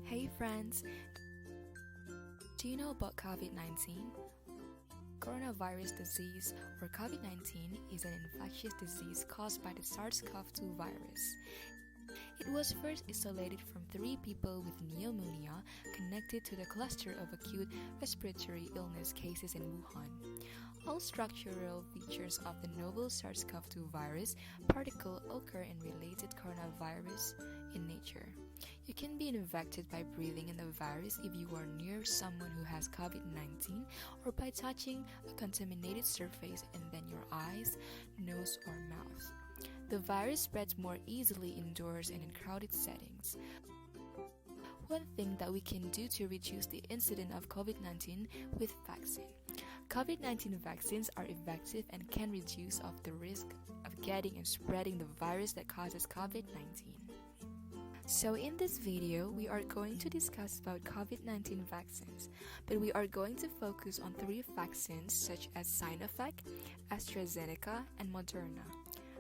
Hey friends, do you know about COVID-19? Coronavirus disease, or COVID-19, is an infectious disease caused by the SARS-CoV-2 virus. It was first isolated from 3 people with pneumonia connected to the cluster of acute respiratory illness cases in Wuhan. All structural features of the novel SARS-CoV-2 virus particle occur in related coronavirus in nature. You can be infected by breathing in the virus if you are near someone who has COVID-19 or by touching a contaminated surface and then your eyes, nose, or mouth. The virus spreads more easily indoors and in crowded settings. One thing that we can do to reduce the incidence of COVID-19 with vaccine. COVID-19 vaccines are effective and can reduce the risk of getting and spreading the virus that causes COVID-19. So in this video, we are going to discuss about COVID-19 vaccines, but we are going to focus on 3 vaccines such as Sinovac, AstraZeneca, and Moderna.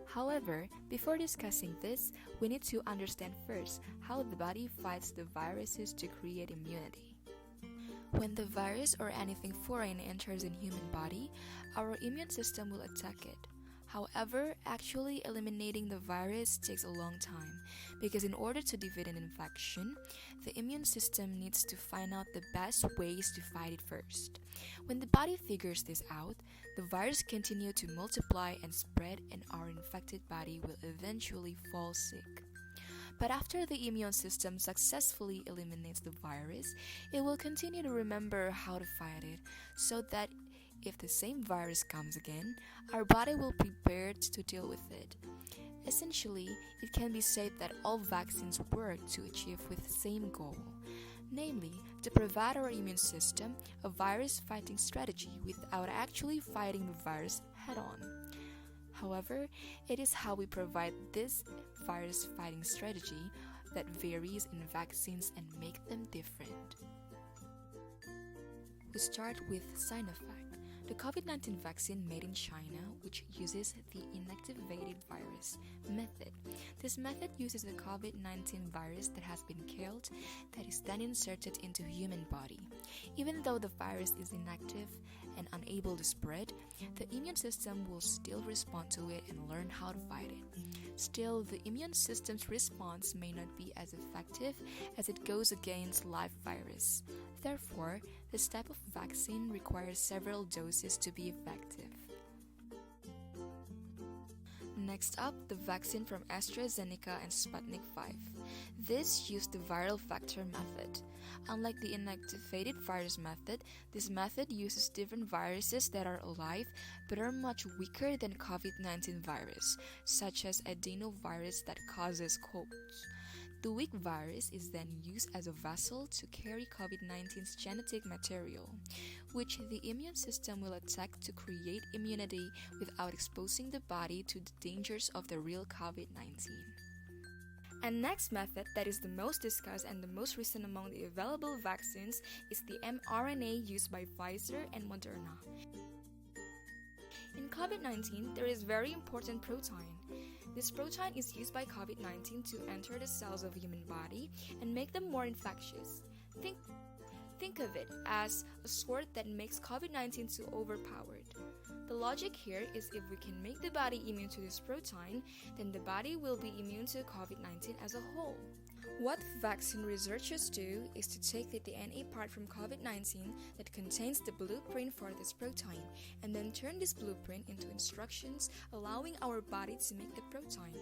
However, before discussing this, we need to understand first how the body fights the viruses to create immunity. When the virus or anything foreign enters in human body, our immune system will attack it. However, actually eliminating the virus takes a long time because in order to defeat an infection, the immune system needs to find out the best ways to fight it first. When the body figures this out, the virus continues to multiply and spread and our infected body will eventually fall sick. But after the immune system successfully eliminates the virus, it will continue to remember how to fight it so that if the same virus comes again, our body will be prepared to deal with it. Essentially, it can be said that all vaccines work to achieve with the same goal, namely to provide our immune system a virus-fighting strategy without actually fighting the virus head-on. However, it is how we provide this virus-fighting strategy that varies in vaccines and make them different. We start with Sinovac, the COVID-19 vaccine made in China, which uses the inactivated virus method. This method uses the COVID-19 virus that has been killed that is then inserted into human body. Even though the virus is inactive and unable to spread, the immune system will still respond to it and learn how to fight it. Still, the immune system's response may not be as effective as it goes against live virus. Therefore, this type of vaccine requires several doses to be effective. Next up, the vaccine from AstraZeneca and Sputnik V. This used the viral vector method. Unlike the inactivated virus method, this method uses different viruses that are alive but are much weaker than COVID-19 virus, such as adenovirus that causes colds. The weak virus is then used as a vessel to carry COVID-19's genetic material, which the immune system will attack to create immunity without exposing the body to the dangers of the real COVID-19. And next method that is the most discussed and the most recent among the available vaccines is the mRNA used by Pfizer and Moderna. In COVID-19, there is very important protein. This protein is used by COVID-19 to enter the cells of human body and make them more infectious. Think of it as a sword that makes COVID-19 too overpowered. The logic here is if we can make the body immune to this protein, then the body will be immune to COVID-19 as a whole. What vaccine researchers do is to take the DNA part from COVID-19 that contains the blueprint for this protein and then turn this blueprint into instructions allowing our body to make the protein.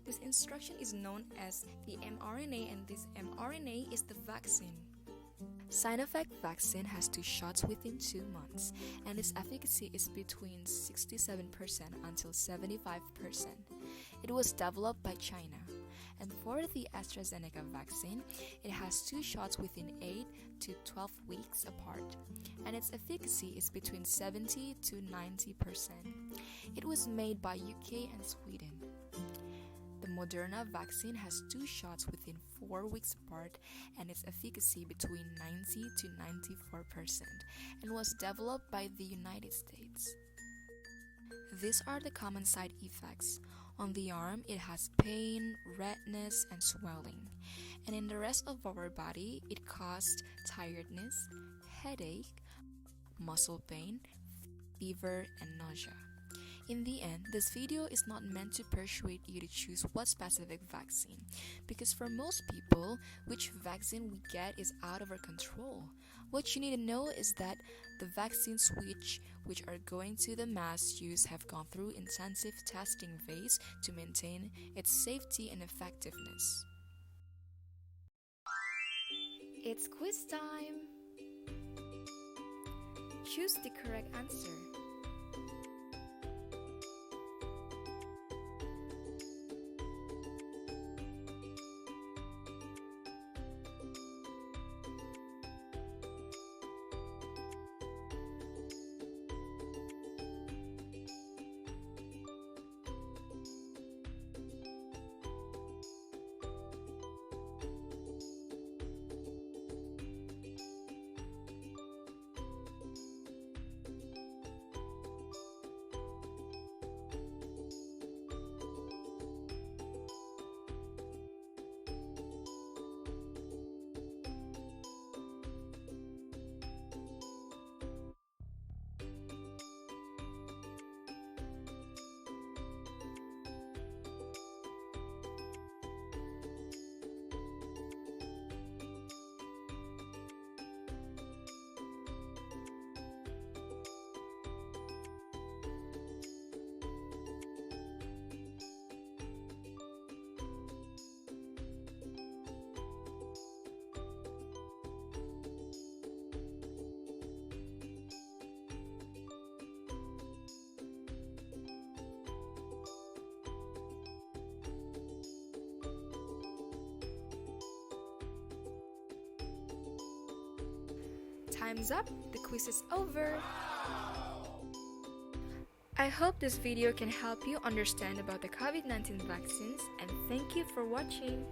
This instruction is known as the mRNA and this mRNA is the vaccine. Sinovac vaccine has 2 shots within 2 months and its efficacy is between 67% until 75%. It was developed by China. And for the AstraZeneca vaccine, it has 2 shots within 8 to 12 weeks apart, and its efficacy is between 70 to 90%. It was made by UK and Sweden. The Moderna vaccine has 2 shots within 4 weeks apart, and its efficacy between 90 to 94%, and was developed by the United States. These are the common side effects. On the arm, it has pain, redness, and swelling. And in the rest of our body, it causes tiredness, headache, muscle pain, fever, and nausea. In the end, this video is not meant to persuade you to choose what specific vaccine, because for most people, which vaccine we get is out of our control. What you need to know is that the vaccines which are going to the mass use have gone through intensive testing phase to maintain its safety and effectiveness. It's quiz time! Choose the correct answer. Time's up, the quiz is over. I hope this video can help you understand about the COVID-19 vaccines, and thank you for watching.